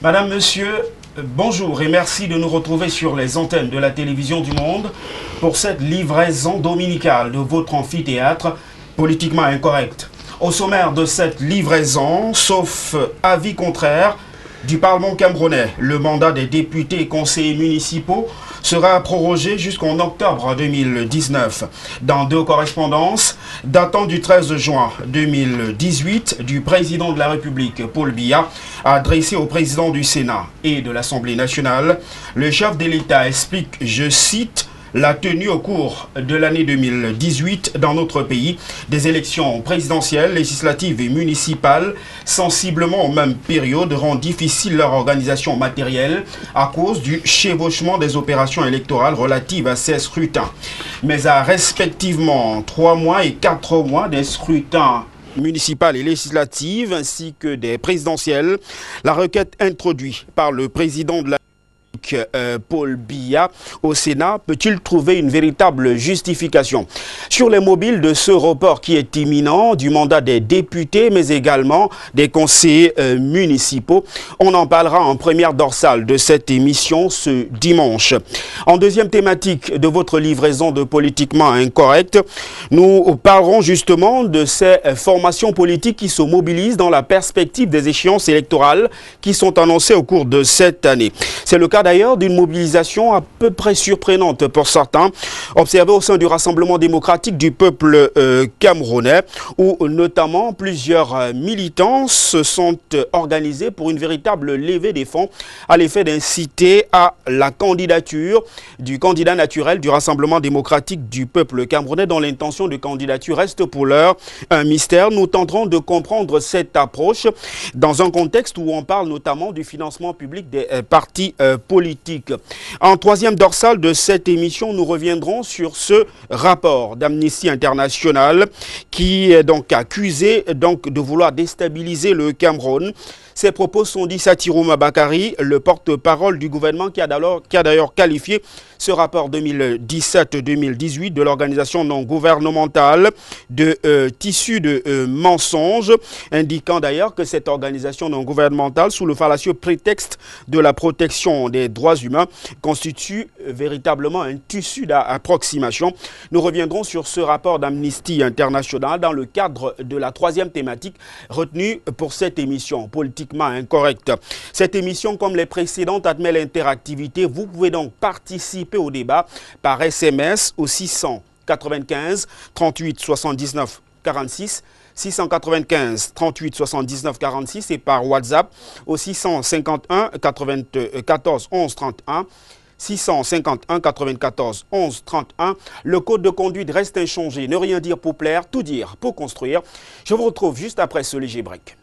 Madame, Monsieur, bonjour et merci de nous retrouver sur les antennes de la télévision du Monde pour cette livraison dominicale de votre amphithéâtre politiquement incorrect. Au sommaire de cette livraison, sauf avis contraire du Parlement camerounais, le mandat des députés et conseillers municipaux sera prorogé jusqu'en octobre 2019. Dans deux correspondances datant du 13 juin 2018 du président de la République, Paul Biya, adressé au président du Sénat et de l'Assemblée nationale, le chef de l'État explique, je cite, la tenue au cours de l'année 2018 dans notre pays des élections présidentielles, législatives et municipales sensiblement aux mêmes périodes rend difficile leur organisation matérielle à cause du chevauchement des opérations électorales relatives à ces scrutins. Mais à respectivement 3 mois et 4 mois des scrutins municipales et législatives ainsi que des présidentielles, la requête introduite par le président de la Paul Biya au Sénat peut-il trouver une véritable justification sur les mobiles de ce report qui est imminent du mandat des députés mais également des conseillers municipaux? On en parlera en première dorsale de cette émission ce dimanche. En deuxième thématique de votre livraison de politiquement incorrect, nous parlerons justement de ces formations politiques qui se mobilisent dans la perspective des échéances électorales qui sont annoncées au cours de cette année. C'est le cas d'ailleurs d'une mobilisation à peu près surprenante pour certains, observée au sein du Rassemblement démocratique du peuple camerounais, où notamment plusieurs militants se sont organisés pour une véritable levée des fonds à l'effet d'inciter à la candidature du candidat naturel du Rassemblement démocratique du peuple camerounais, dont l'intention de candidature reste pour l'heure un mystère. Nous tenterons de comprendre cette approche dans un contexte où on parle notamment du financement public des partis politique. En troisième dorsale de cette émission, nous reviendrons sur ce rapport d'Amnesty International qui est donc accusé de vouloir déstabiliser le Cameroun. Ces propos sont dits Satirouma Bakari, le porte-parole du gouvernement qui a d'ailleurs qualifié ce rapport 2017-2018 de l'organisation non gouvernementale de tissu de mensonges, indiquant d'ailleurs que cette organisation non gouvernementale, sous le fallacieux prétexte de la protection des droits humains, constitue véritablement un tissu d'approximation. Nous reviendrons sur ce rapport d'Amnesty International dans le cadre de la troisième thématique retenue pour cette émission politique incorrect. Cette émission, comme les précédentes, admet l'interactivité. Vous pouvez donc participer au débat par SMS au 695 38 79 46, 695 38 79 46 et par WhatsApp au 651 94 11 31. 651 94 11 31. Le code de conduite reste inchangé. Ne rien dire pour plaire, tout dire pour construire. Je vous retrouve juste après ce léger break.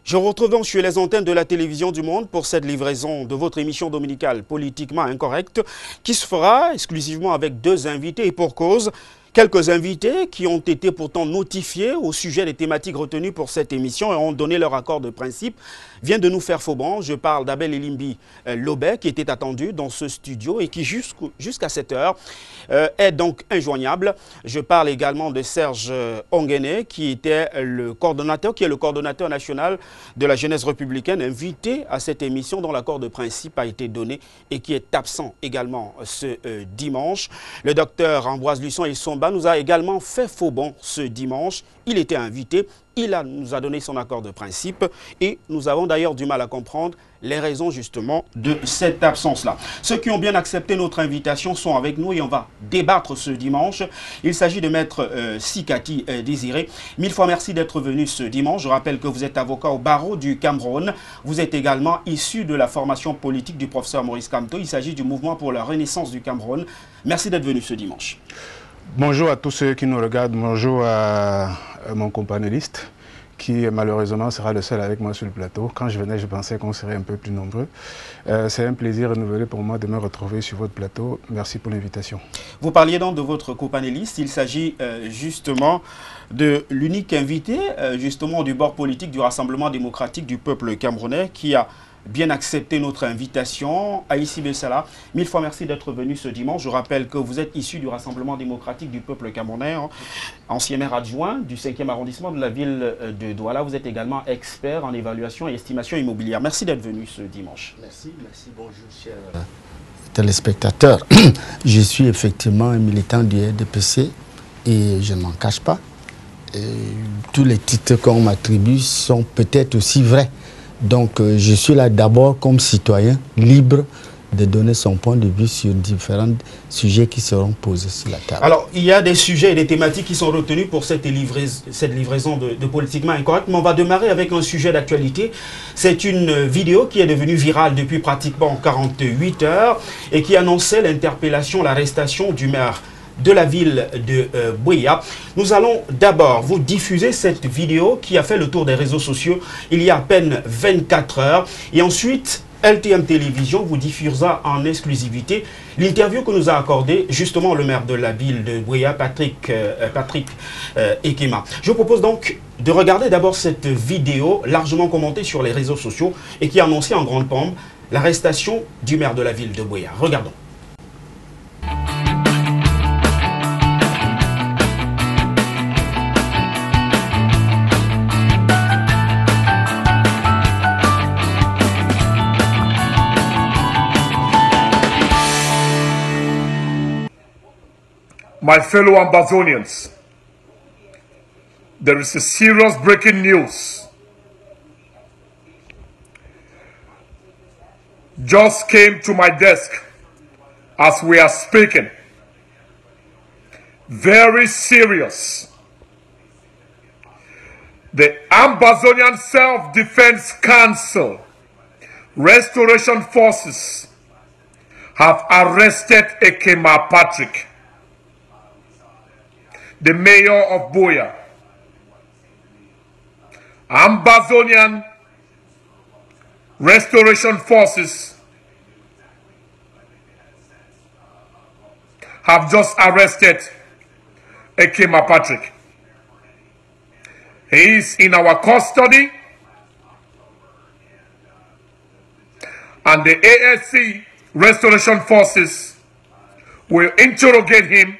Je vous retrouve donc sur les antennes de la télévision du Monde pour cette livraison de votre émission dominicale politiquement incorrecte qui se fera exclusivement avec deux invités et pour cause. Quelques invités qui ont été pourtant notifiés au sujet des thématiques retenues pour cette émission et ont donné leur accord de principe viennent de nous faire faux bon. Je parle d'Abel Elimbi Lobet qui était attendu dans ce studio et qui jusqu'à cette heure est donc injoignable. Je parle également de Serge Onguené qui était le coordonnateur, qui est le coordonnateur national de la jeunesse républicaine invité à cette émission dont l'accord de principe a été donné et qui est absent également ce dimanche. Le docteur Ambroise Luçon et Somba nous a également fait faux bon ce dimanche. Il était invité, nous a donné son accord de principe et nous avons d'ailleurs du mal à comprendre les raisons justement de cette absence-là. Ceux qui ont bien accepté notre invitation sont avec nous et on va débattre ce dimanche. Il s'agit de Maître Sikati Désiré. Mille fois merci d'être venu ce dimanche. Je rappelle que vous êtes avocat au barreau du Cameroun. Vous êtes également issu de la formation politique du professeur Maurice Kamto. Il s'agit du mouvement pour la renaissance du Cameroun. Merci d'être venu ce dimanche. Bonjour à tous ceux qui nous regardent. Bonjour à mon compagnoniste qui malheureusement sera le seul avec moi sur le plateau. Quand je venais, je pensais qu'on serait un peu plus nombreux. C'est un plaisir renouvelé pour moi de me retrouver sur votre plateau. Merci pour l'invitation. Vous parliez donc de votre copanéliste. Il s'agit justement de l'unique invité justement du bord politique du Rassemblement démocratique du peuple camerounais qui a bien accepté notre invitation. Aïssi Bessala, mille fois merci d'être venu ce dimanche. Je rappelle que vous êtes issu du Rassemblement démocratique du peuple camerounais, ancien maire adjoint du 5e arrondissement de la ville de Douala. Vous êtes également expert en évaluation et estimation immobilière. Merci d'être venu ce dimanche. Merci, bonjour chers téléspectateurs. Je suis effectivement un militant du RDPC et je ne m'en cache pas. Et tous les titres qu'on m'attribue sont peut-être aussi vrais. Donc je suis là d'abord comme citoyen libre de donner son point de vue sur différents sujets qui seront posés sur la table. Alors, il y a des sujets et des thématiques qui sont retenus pour cette livraison de Politiquement Incorrect, mais on va démarrer avec un sujet d'actualité. C'est une vidéo qui est devenue virale depuis pratiquement 48 heures et qui annonçait l'interpellation, l'arrestation du maire de la ville de Buea. Nous allons d'abord vous diffuser cette vidéo qui a fait le tour des réseaux sociaux il y a à peine 24 heures. Et ensuite, LTM Télévision vous diffusera en exclusivité l'interview que nous a accordé justement le maire de la ville de Buea, Patrick Ekema. Je vous propose donc de regarder d'abord cette vidéo largement commentée sur les réseaux sociaux et qui annonçait en grande pompe l'arrestation du maire de la ville de Buea. Regardons. My fellow Ambazonians, there is a serious breaking news. Just came to my desk as we are speaking. Very serious. The Ambazonian Self-Defense Council Restoration Forces have arrested Ekema Patrick, the mayor of Buea. Ambazonian Restoration Forces have just arrested Ekema Patrick. He is in our custody, and the ASC Restoration Forces will interrogate him,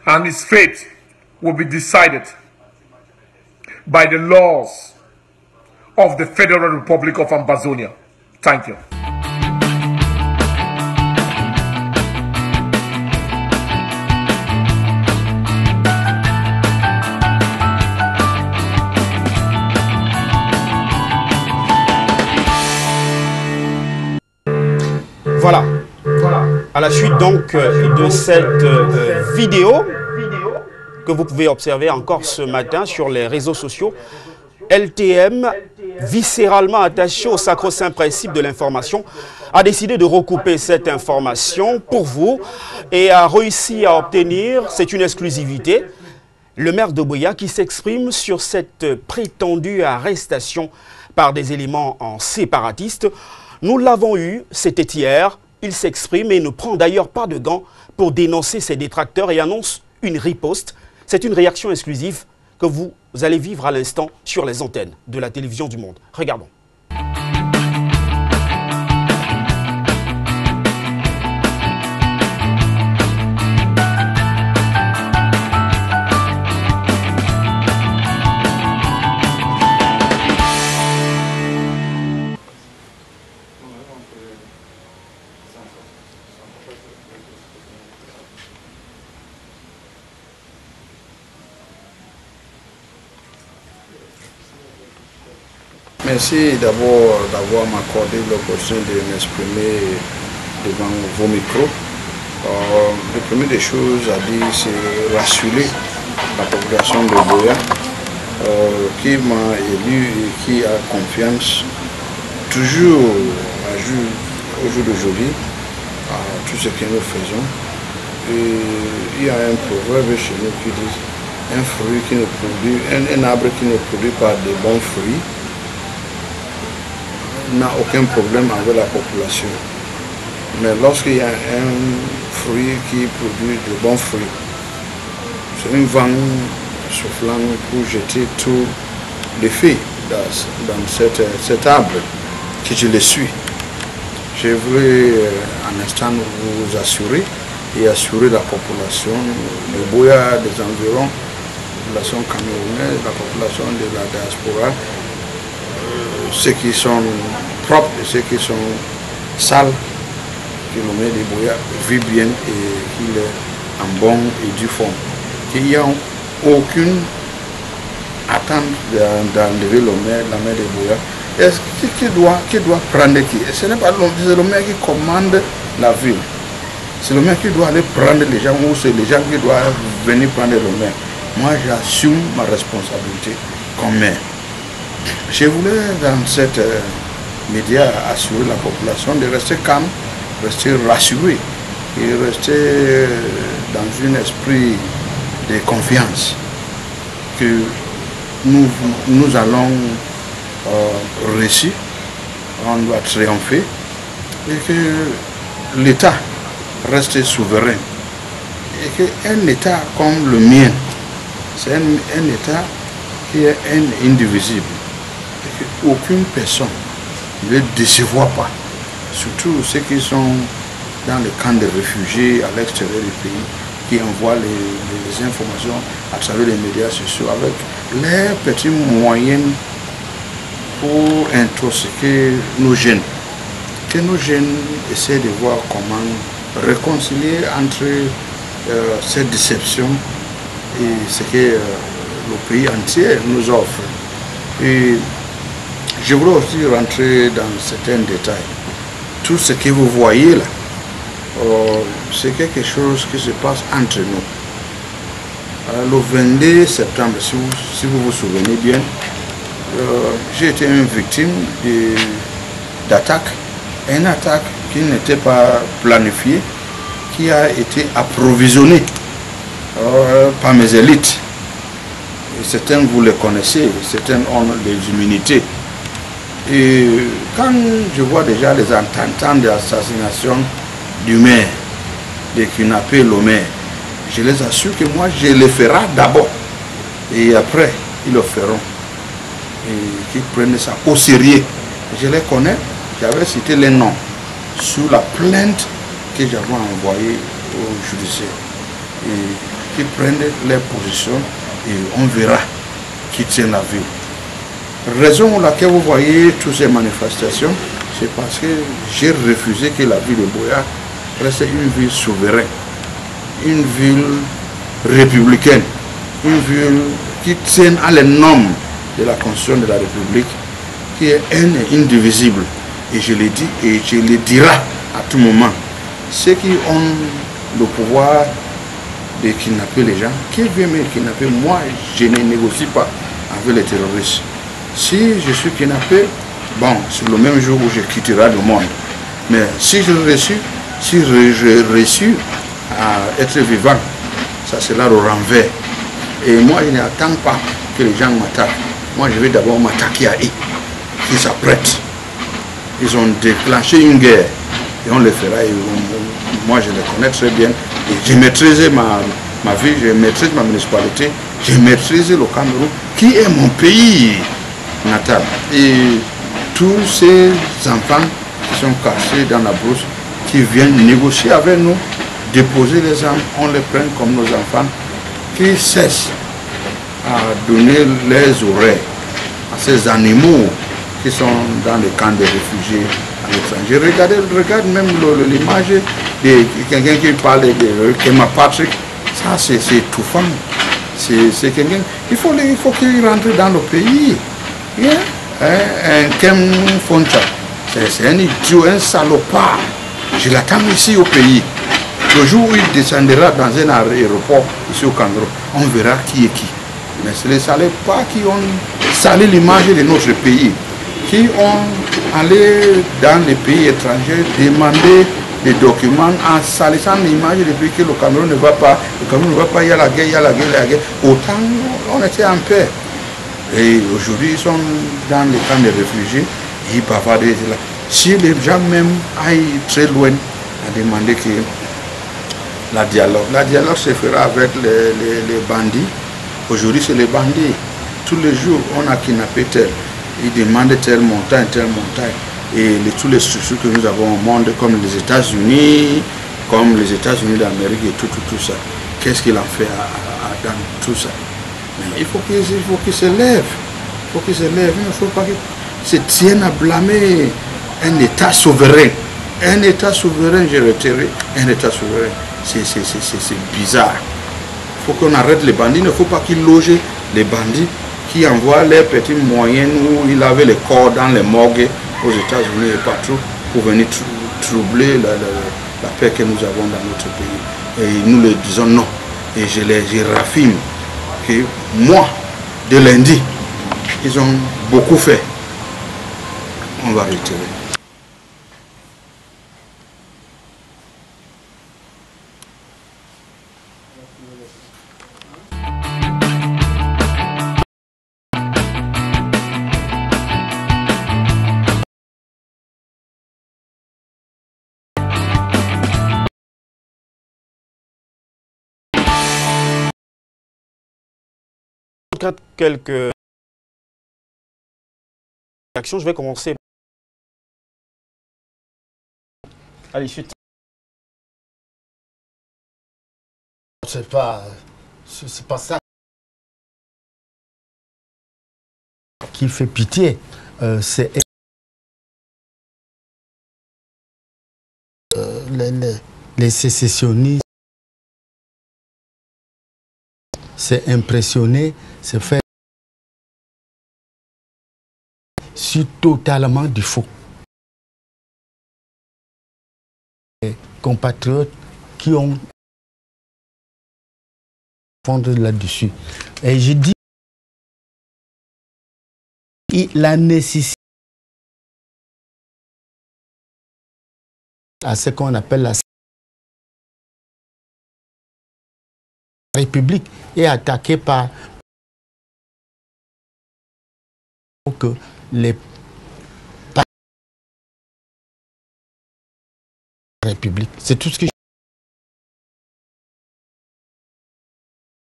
and his fate will be decided by the laws of the Federal Republic of Ambazonia. Thank you. Voilà. À la suite donc de cette vidéo que vous pouvez observer encore ce matin sur les réseaux sociaux, LTM, viscéralement attaché au sacro-saint principe de l'information, a décidé de recouper cette information pour vous et a réussi à obtenir, c'est une exclusivité, le maire de Buea qui s'exprime sur cette prétendue arrestation par des éléments séparatistes. Nous l'avons eu, c'était hier. Il s'exprime et ne prend d'ailleurs pas de gants pour dénoncer ses détracteurs et annonce une riposte. C'est une réaction exclusive que vous allez vivre à l'instant sur les antennes de la télévision du monde. Regardons. Merci d'abord d'avoir m'accordé l'opportunité de m'exprimer devant vos micros. La première des choses à dire, c'est rassurer la population de Buea qui m'a élu et qui a confiance toujours au jour d'aujourd'hui à tout ce que nous faisons. Et il y a un proverbe chez nous qui dit un fruit qui ne produit, un arbre qui ne produit pas de bons fruits n'a aucun problème avec la population. Mais lorsqu'il y a un fruit qui produit de bons fruits, c'est un vent soufflant pour jeter tous les feuilles dans cet arbre que je le suis. Je voulais un instant vous assurer et assurer la population, le Boya des environs, la population camerounaise, la population de la diaspora, ceux qui sont propres et ceux qui sont sales, que le maire de Boya vit bien et qu'il est en bon et due forme. Qu'il n'y a aucune attente d'enlever la maire de Boya. Est-ce qui doit prendre qui? Ce n'est pas le maire qui commande la ville. C'est le maire qui doit aller prendre les gens ou c'est les gens qui doivent venir prendre le maire. Moi, j'assume ma responsabilité comme maire. Je voulais, dans cette média, assurer la population de rester calme, rester rassuré et rester dans un esprit de confiance que nous allons réussir, on doit triompher et que l'État reste souverain et qu'un État comme le mien, c'est un État qui est indivisible et qu'aucune personne ne le décevoir pas, surtout ceux qui sont dans les camps de réfugiés à l'extérieur du pays, qui envoient les informations à travers les médias sociaux avec les petits moyens pour intoxiquer nos jeunes. Que nos jeunes essaient de voir comment réconcilier entre cette déception et ce que le pays entier nous offre. Et je voudrais aussi rentrer dans certains détails. Tout ce que vous voyez là, c'est quelque chose qui se passe entre nous. Le 22 septembre, si vous vous souvenez bien, j'ai été une victime d'attaque, une attaque qui n'était pas planifiée, qui a été approvisionnée par mes élites. Et certains vous les connaissez, certains ont des immunités. Et quand je vois déjà les intentants d'assassination du maire, de kidnapper le maire, je les assure que moi je le ferai d'abord et après ils le feront. Et qu'ils prennent ça au sérieux. Je les connais, j'avais cité les noms sous la plainte que j'avais envoyée au judiciaire. Et qu'ils prennent les positions et on verra qui tient la ville. Raison pour laquelle vous voyez toutes ces manifestations, c'est parce que j'ai refusé que la ville de Boya reste une ville souveraine, une ville républicaine, une ville qui tienne à les normes de la Constitution de la République, qui est indivisible. Et je le dis et je le dirai à tout moment. Ceux qui ont le pouvoir de kidnapper les gens, qui viennent me kidnapper, moi je ne négocie pas avec les terroristes. Si je suis kidnappé, bon, c'est le même jour où je quitterai le monde. Mais si je réussis à être vivant, ça sera le renvers. Et moi je n'attends pas que les gens m'attaquent. Moi je vais d'abord m'attaquer à eux, qui s'apprêtent. Ils ont déclenché une guerre et on le fera. Et moi je les connais très bien. Et je maîtrise ma vie, je maîtrise ma municipalité, je maîtrise le Cameroun, qui est mon pays natal. Et tous ces enfants qui sont cachés dans la brousse, qui viennent négocier avec nous, déposer les armes, on les prend comme nos enfants, qui cessent à donner les oreilles à ces animaux qui sont dans les camps de réfugiés à l'étranger. Regarde même l'image de quelqu'un qui parle de Kema Patrick. Ça, c'est étouffant. C'est quelqu'un. Il faut qu'il rentre dans le pays. Yeah. Un Kem Foncha. C'est un idiot, un salopard. Je l'attends ici au pays. Le jour où il descendra dans un aéroport ici au Cameroun, on verra qui est qui. Mais ce ne sont les pas qui ont salé l'image de notre pays, qui ont allé dans les pays étrangers demander des documents en salissant l'image depuis que le Cameroun ne va pas, il y a la guerre, il y a la guerre, il y a la guerre. Autant on était en paix. Et aujourd'hui, ils sont dans les camps de réfugiés, ils bavardent là. Si les gens même aillent très loin à demander que la dialogue se fera avec les bandits. Aujourd'hui, c'est les bandits. Tous les jours, on a kidnappé tel. Ils demandent telle montagne, telle montagne. Et tous les structures que nous avons au monde, comme les États-Unis, d'Amérique et tout ça, qu'est-ce qu'il en fait dans tout ça? Mais il faut qu'ils se lèvent. Il faut qu'ils se lèvent. Il ne faut pas qu'ils se tiennent à blâmer un État souverain. Un État souverain, j'ai retiré. Un État souverain. C'est bizarre. Il faut qu'on arrête les bandits. Il ne faut pas qu'ils logent les bandits qui envoient leurs petits moyens où ils avaient les corps dans les morgues aux États-Unis et partout pour venir troubler la paix que nous avons dans notre pays. Et nous leur disons non. Et je raffirme que moi, de lundi, ils ont beaucoup fait. On va retirer. Quelques actions, je vais commencer. Allez, suite. C'est pas ça qui fait pitié. C'est les sécessionnistes. C'est impressionné, c'est fait sur totalement du faux. Les compatriotes qui ont fondé là-dessus. Et je dis la nécessité à ce qu'on appelle la République est attaquée par que les République. C'est tout ce que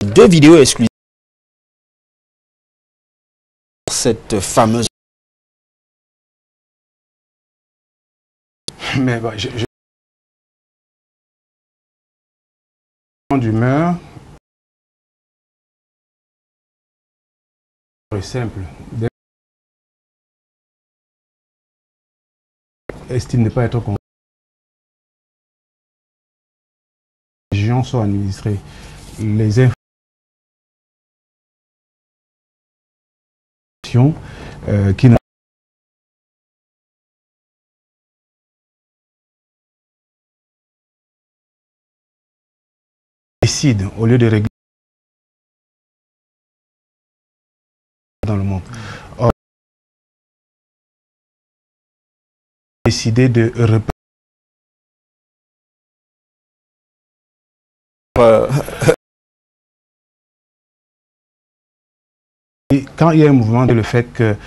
deux vidéos exclusives. Cette fameuse. Mais bah, d'humeur simple. Estime ne pas être con. Les régions sont administrées. Les informations qui n'ont décident au lieu de régler dans le monde. Or, décider de et quand il y a un mouvement de le fait que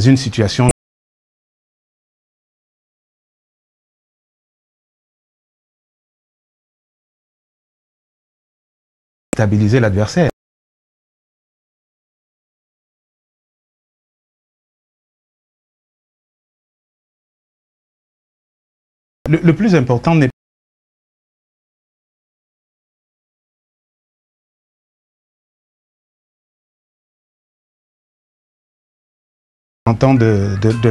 une situation stabiliser l'adversaire. Le plus important n'est pas de